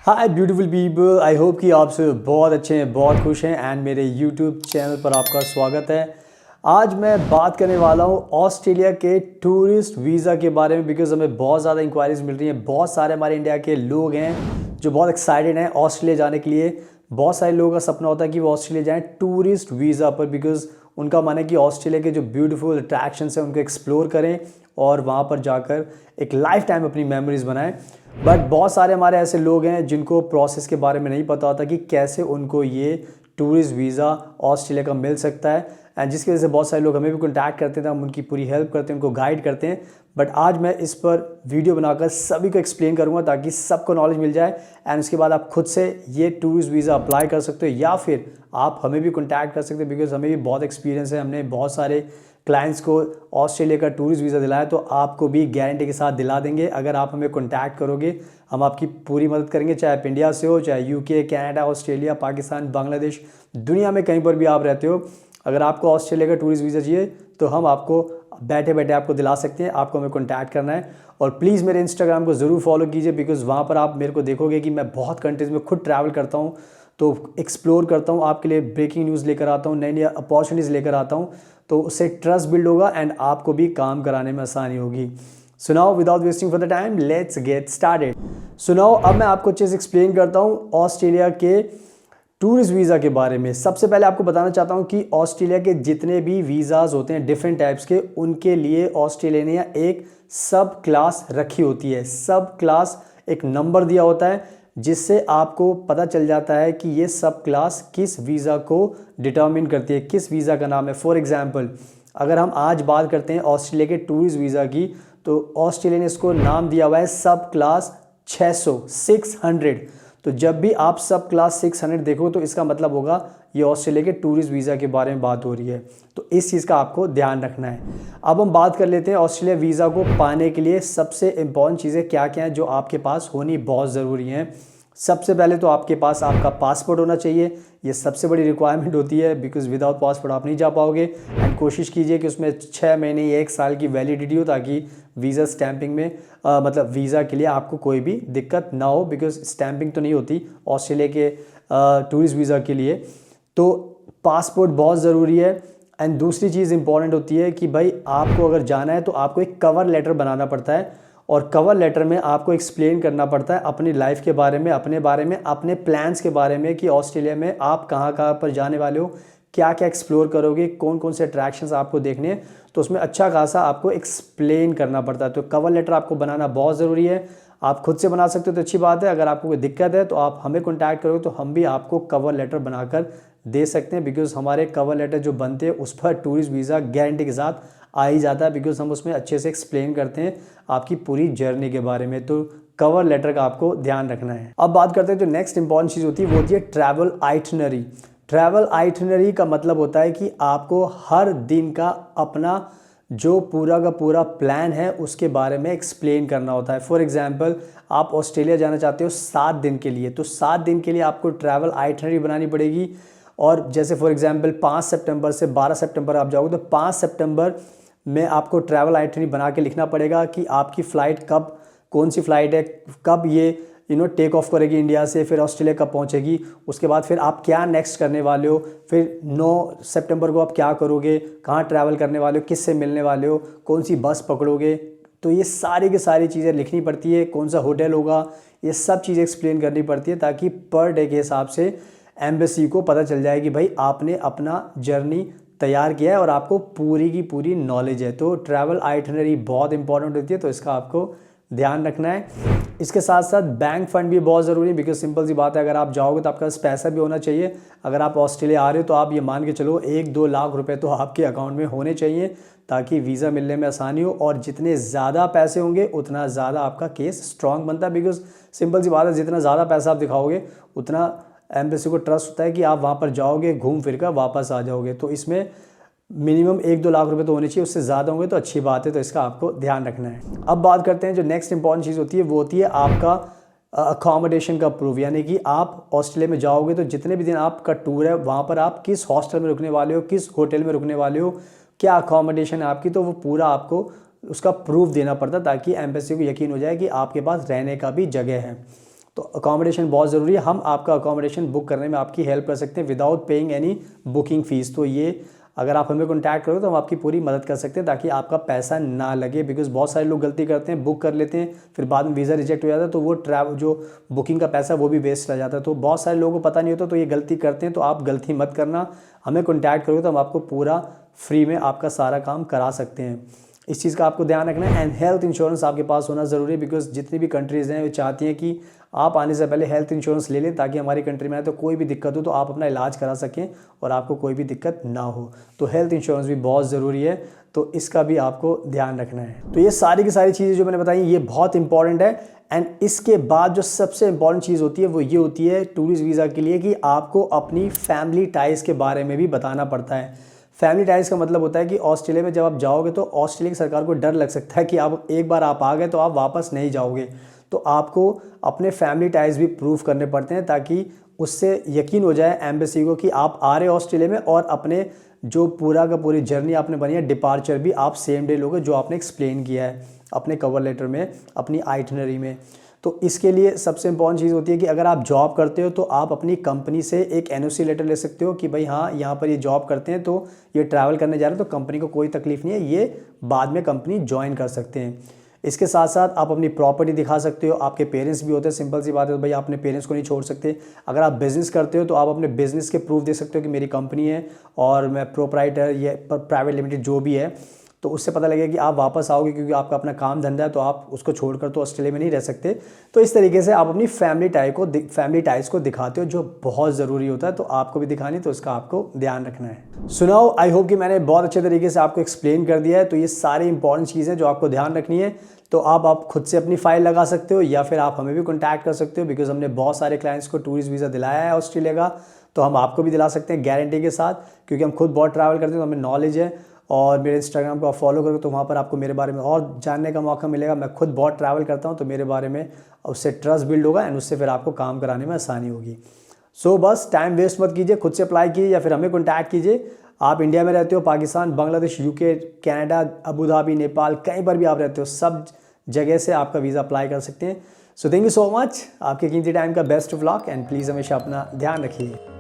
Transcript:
Hi beautiful people, I hope कि आप सब बहुत अच्छे हैं, बहुत खुश हैं एंड मेरे यूट्यूब चैनल पर आपका स्वागत है। आज मैं बात करने वाला हूँ ऑस्ट्रेलिया के टूरिस्ट वीज़ा के बारे में, बिकॉज हमें बहुत ज़्यादा इंक्वायरीज मिल रही हैं। बहुत सारे हमारे इंडिया के लोग हैं जो बहुत एक्साइटेड हैं ऑस्ट्रेलिया जाने के लिए। बहुत सारे लोगों का सपना होता है कि वो ऑस्ट्रेलिया जाएँ टूरिस्ट वीज़ा पर, बिकॉज उनका मन है कि ऑस्ट्रेलिया के जो ब्यूटीफुल अट्रैक्शंस हैं उनको एक्सप्लोर करें और वहाँ पर जाकर एक लाइफ टाइम अपनी मेमोरीज बनाएं। बट बहुत सारे हमारे ऐसे लोग हैं जिनको प्रोसेस के बारे में नहीं पता होता कि कैसे उनको ये टूरिस्ट वीज़ा ऑस्ट्रेलिया का मिल सकता है, एंड जिसकी वजह से बहुत सारे लोग हमें भी कॉन्टैक्ट करते हैं, हम उनकी पूरी हेल्प करते हैं, उनको गाइड करते हैं। बट आज मैं इस पर वीडियो बनाकर सभी को एक्सप्लेन करूंगा ताकि सबको नॉलेज मिल जाए, एंड उसके बाद आप खुद से ये टूरिस्ट वीज़ा अप्लाई कर सकते हो या फिर आप हमें भी कॉन्टैक्ट कर सकते हो, बिकॉज हमें भी बहुत एक्सपीरियंस है। हमने बहुत सारे क्लाइंट्स को ऑस्ट्रेलिया का टूरिस्ट वीज़ा दिलाया, तो आपको भी गारंटी के साथ दिला देंगे। अगर आप हमें कॉन्टैक्ट करोगे हम आपकी पूरी मदद करेंगे, चाहे आप इंडिया से हो, चाहे UK, Canada, Australia, Pakistan, Bangladesh, दुनिया में कहीं पर भी आप रहते हो। अगर आपको ऑस्ट्रेलिया का टूरिस्ट वीज़ा चाहिए तो हम आपको बैठे बैठे आपको दिला सकते हैं। आपको हमें कॉन्टैक्ट करना है और प्लीज़ मेरे इंस्टाग्राम को ज़रूर फॉलो कीजिए, बिकॉज़ वहाँ पर आप मेरे को देखोगे कि मैं बहुत कंट्रीज़ में खुद ट्रैवल करता हूँ, तो एक्सप्लोर करता हूँ, आपके लिए ब्रेकिंग न्यूज़ लेकर आता हूँ, नई नई अपॉर्चुनिटीज़ लेकर आता हूँ, तो उससे ट्रस्ट बिल्ड होगा एंड आपको भी काम कराने में आसानी होगी। सुनाओ, without wasting for the time, let's get started. सुनाओ, अब मैं आपको चीज़ एक्सप्लेन करता हूँ ऑस्ट्रेलिया के टूरिस्ट वीज़ा के बारे में। सबसे पहले आपको बताना चाहता हूँ कि ऑस्ट्रेलिया के जितने भी वीज़ाज़ होते हैं डिफरेंट टाइप्स के, उनके लिए ऑस्ट्रेलिया ने एक सब क्लास रखी होती है। सब क्लास एक नंबर दिया होता है जिससे आपको पता चल जाता है कि ये सब क्लास किस वीज़ा को डिटर्मिन करती है, किस वीज़ा का नाम है। फॉर एग्जांपल, अगर हम आज बात करते हैं ऑस्ट्रेलिया के टूरिस्ट वीज़ा की, तो ऑस्ट्रेलिया ने इसको नाम दिया हुआ है सब क्लास 600। तो जब भी आप सब क्लास 600 देखो तो इसका मतलब होगा ये ऑस्ट्रेलिया के टूरिस्ट वीज़ा के बारे में बात हो रही है, तो इस चीज़ का आपको ध्यान रखना है। अब हम बात कर लेते हैं ऑस्ट्रेलिया वीज़ा को पाने के लिए सबसे इम्पॉर्टेंट चीज़ें क्या क्या हैं जो आपके पास होनी बहुत ज़रूरी हैं। सबसे पहले तो आपके पास आपका पासपोर्ट होना चाहिए, ये सबसे बड़ी रिक्वायरमेंट होती है, बिकॉज विदाउट पासपोर्ट आप नहीं जा पाओगे। एंड कोशिश कीजिए कि उसमें 6 महीने या 1 साल की वैलिडिटी हो, ताकि वीज़ा स्टैंपिंग में मतलब वीज़ा के लिए आपको कोई भी दिक्कत ना हो, बिकॉज स्टैंपिंग तो नहीं होती ऑस्ट्रेलिया के टूरिस्ट वीज़ा के लिए। तो पासपोर्ट बहुत ज़रूरी है। एंड दूसरी चीज़ इंपॉर्टेंट होती है कि भाई आपको अगर जाना है तो आपको एक कवर लेटर बनाना पड़ता है, और कवर लेटर में आपको एक्सप्लेन करना पड़ता है अपनी लाइफ के बारे में, अपने बारे में, अपने प्लान्स के बारे में कि ऑस्ट्रेलिया में आप कहाँ कहाँ पर जाने वाले हो, क्या क्या एक्सप्लोर करोगे, कौन कौन से अट्रैक्शंस आपको देखने हैं। तो उसमें अच्छा खासा आपको एक्सप्लेन करना पड़ता है। तो कवर लेटर आपको बनाना बहुत ज़रूरी है। आप खुद से बना सकते हो तो अच्छी बात है, अगर आपको कोई दिक्कत है तो आप हमें कॉन्टैक्ट करोगे तो हम भी आपको कवर लेटर बनाकर दे सकते हैं, बिकॉज हमारे कवर लेटर जो बनते हैं उस पर टूरिस्ट वीज़ा गारंटी के साथ आ ही जाता है, बिकॉज हम उसमें अच्छे से एक्सप्लेन करते हैं आपकी पूरी जर्नी के बारे में। तो कवर लेटर का आपको ध्यान रखना है। अब बात करते हैं जो नेक्स्ट इंपॉर्टेंट चीज़ होती है वो होती है ट्रैवल आइटनरी। ट्रैवल आइटनरी का मतलब होता है कि आपको हर दिन का अपना जो पूरा का पूरा प्लान है उसके बारे में एक्सप्लेन करना होता है। फॉर एग्जांपल, आप ऑस्ट्रेलिया जाना चाहते हो 7 दिन के लिए, तो 7 दिन के लिए आपको ट्रैवल आइटनरी बनानी पड़ेगी। और जैसे फॉर एग्जांपल 5 सितंबर से 12 सितंबर आप जाओगे, तो 5 सितंबर में आपको ट्रैवल आइटनरी बना के लिखना पड़ेगा कि आपकी फ़्लाइट कब, कौन सी फ़्लाइट है, कब ये टेक ऑफ करेगी इंडिया से, फिर ऑस्ट्रेलिया कब पहुंचेगी, उसके बाद फिर आप क्या नेक्स्ट करने वाले हो, फिर 9 सितंबर को आप क्या करोगे, कहाँ ट्रैवल करने वाले हो, किससे मिलने वाले हो, कौन सी बस पकड़ोगे। तो ये सारी की सारी चीज़ें लिखनी पड़ती है, कौन सा होटल होगा, ये सब चीज़ें एक्सप्लेन करनी पड़ती है, ताकि पर डे के हिसाब से एम्बेसी को पता चल जाए कि भाई आपने अपना जर्नी तैयार किया है और आपको पूरी की पूरी नॉलेज है। तो ट्रैवल आइटनरी बहुत इंपॉर्टेंट होती है, तो इसका आपको ध्यान रखना है। इसके साथ साथ बैंक फ़ंड भी बहुत ज़रूरी है, बिकॉज सिंपल सी बात है, अगर आप जाओगे तो आपके पास पैसा भी होना चाहिए। अगर आप ऑस्ट्रेलिया आ रहे हो तो आप ये मान के चलो 1-2 लाख रुपए तो आपके अकाउंट में होने चाहिए, ताकि वीज़ा मिलने में आसानी हो। और जितने ज़्यादा पैसे होंगे उतना ज़्यादा आपका केस स्ट्रॉन्ग बनता है, बिकॉज सिंपल सी बात है, जितना ज़्यादा पैसा आप दिखाओगे उतना एम्बेसी को ट्रस्ट होता है कि आप वहाँ पर जाओगे, घूम फिर कर वापस आ जाओगे। तो इसमें मिनिमम 1-2 लाख रुपए तो होने चाहिए, उससे ज़्यादा होंगे तो अच्छी बात है, तो इसका आपको ध्यान रखना है। अब बात करते हैं जो नेक्स्ट इंपॉर्टेंट चीज़ होती है, वो होती है आपका अकोमोडेशन का प्रूफ। यानी कि आप ऑस्ट्रेलिया में जाओगे तो जितने भी दिन आपका टूर है वहाँ पर आप किस हॉस्टल में रुकने वाले हो, किस होटल में रुकने वाले हो, क्या अकोमोडेशन है आपकी, तो वो पूरा आपको उसका प्रूफ देना पड़ता है, ताकि एम्बेसी को यकीन हो जाए कि आपके पास रहने का भी जगह है। तो अकोमोडेशन बहुत ज़रूरी है। हम आपका अकोमोडेशन बुक करने में आपकी हेल्प कर सकते हैं without paying any booking fees. तो ये अगर आप हमें कॉन्टैक्ट करोगे तो हम आपकी पूरी मदद कर सकते हैं, ताकि आपका पैसा ना लगे। बिकॉज बहुत सारे लोग गलती करते हैं, बुक कर लेते हैं, फिर बाद में वीज़ा रिजेक्ट हो जाता है, तो वो जो बुकिंग का पैसा वो भी वेस्ट रह जाता है। तो बहुत सारे लोगों को पता नहीं होता, तो ये गलती करते हैं। तो आप गलती मत करना, हमें कॉन्टैक्ट करोगे तो हम आपको पूरा फ्री में आपका सारा काम करा सकते हैं। इस चीज़ का आपको ध्यान रखना है। एंड हेल्थ इंश्योरेंस आपके पास होना ज़रूरी है, बिकॉज जितनी भी कंट्रीज़ हैं वो चाहती हैं कि आप आने से पहले हेल्थ इंश्योरेंस ले लें, ताकि हमारी कंट्री में आए तो कोई भी दिक्कत हो तो आप अपना इलाज करा सकें और आपको कोई भी दिक्कत ना हो। तो हेल्थ इंश्योरेंस भी बहुत ज़रूरी है, तो इसका भी आपको ध्यान रखना है। तो ये सारी की सारी चीज़ें जो मैंने बताई ये बहुत इंपॉर्टेंट है। एंड इसके बाद जो सबसे इंपॉर्टेंट चीज़ होती है वो ये होती है टूरिस्ट वीज़ा के लिए, कि आपको अपनी फैमिली टाइज़ के बारे में भी बताना पड़ता है। फैमिली टाइज़ का मतलब होता है कि ऑस्ट्रेलिया में जब आप जाओगे तो ऑस्ट्रेलिया की सरकार को डर लग सकता है कि आप एक बार आप आ गए तो आप वापस नहीं जाओगे। तो आपको अपने फैमिली टाइज़ भी प्रूव करने पड़ते हैं, ताकि उससे यकीन हो जाए एम्बेसी को कि आप आ रहे हो ऑस्ट्रेलिया में, और अपने जो पूरा का पूरी जर्नी आपने बनी है, डिपार्चर भी आप सेम डे लोगे, जो आपने एक्सप्लेन किया है अपने कवर लेटर में, अपनी आइटनरी में। तो इसके लिए सबसे इंपॉर्टेंट चीज़ होती है कि अगर आप जॉब करते हो तो आप अपनी कंपनी से एक एनओसी लेटर ले सकते हो कि भाई हाँ, यहाँ पर ये जॉब करते हैं, तो ये ट्रैवल करने जा रहे हैं, तो कंपनी को कोई तकलीफ नहीं है, ये बाद में कंपनी ज्वाइन कर सकते हैं। इसके साथ साथ आप अपनी प्रॉपर्टी दिखा सकते हो। आपके पेरेंट्स भी होते हैं, सिंपल सी बात है, तो भाई आप अपने पेरेंट्स को नहीं छोड़ सकते। अगर आप बिज़नेस करते हो तो आप अपने बिज़नेस के प्रूफ दे सकते हो कि मेरी कंपनी है और मैं प्रोप्राइटर या प्राइवेट लिमिटेड जो भी है, तो उससे पता लगेगा कि आप वापस आओगे, क्योंकि आपका अपना काम धंधा है, तो आप उसको छोड़कर तो ऑस्ट्रेलिया में नहीं रह सकते। तो इस तरीके से आप अपनी फैमिली टाइज को दिखाते हो, जो बहुत ज़रूरी होता है। तो आपको भी दिखानी, तो इसका आपको ध्यान रखना है। सुनाओ, आई होप कि मैंने बहुत अच्छे तरीके से आपको एक्सप्लेन कर दिया है। तो ये सारी इंपॉर्टेंट चीज़ें जो आपको ध्यान रखनी है, तो आप खुद से अपनी फ़ाइल लगा सकते हो, या फिर आप हमें भी कॉन्टैक्ट कर सकते हो, बिकॉज हमने बहुत सारे क्लाइंट्स को टूरिस्ट वीज़ा दिलाया है ऑस्ट्रेलिया का। तो हम आपको भी दिला सकते हैं गारंटी के साथ, क्योंकि हम खुद बहुत ट्रैवल करते हैं, तो हमें नॉलेज है। और मेरे इंस्टाग्राम को आप फॉलो करोगे तो वहाँ पर आपको मेरे बारे में और जानने का मौका मिलेगा। मैं खुद बहुत ट्रैवल करता हूँ, तो मेरे बारे में उससे ट्रस्ट बिल्ड होगा, एंड उससे फिर आपको काम कराने में आसानी होगी। सो बस टाइम वेस्ट मत कीजिए, खुद से अप्लाई कीजिए या फिर हमें कॉन्टैक्ट कीजिए। आप इंडिया में रहते हो, Pakistan, Bangladesh, UK, Canada, Abu Dhabi, Nepal, कहीं पर भी आप रहते हो, सब जगह से आपका वीज़ा अप्लाई कर सकते हैं। So thank you so much. आपके कीमती टाइम का best of luck, and please हमेशा अपना ध्यान रखिए।